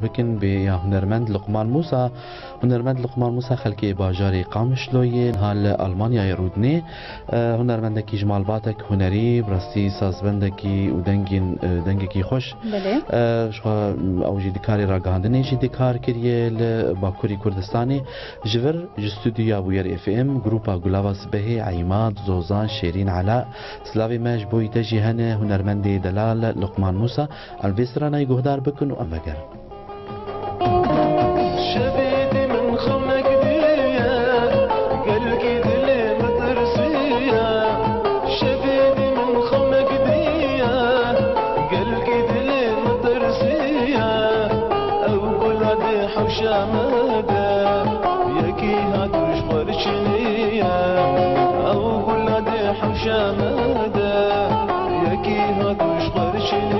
بكن بيا هنرمند لقمان موسى. هنرمند لقمان موسى خلكي باجاري قامشلوي هال ألمانيا يرودني. هنرمندكي جمال باتك هنري براسي سازبندكي ودنجين دنجكي خوش. بله. شو أو جي دكاري راجعندني جي دكار كريه لباكوري كردستاني جبر جستوديو أبوير اف ام جروبا غلاواس به عماد زوزان شيرين علاء سلافي ماج بوي تجي هنا هنرمندي دلال لقمان موسى البيسرانا يجهدار بكن وأمجر. شبيتي من خمك بيا قلقي دلي مدرسية شبيتي من خمك بيا قلقي دلي مدرسية أول هدي حوشة مدى يكي هاتوش فرشنية أول هدي حوشة مدى يكي هاتوش فرشنية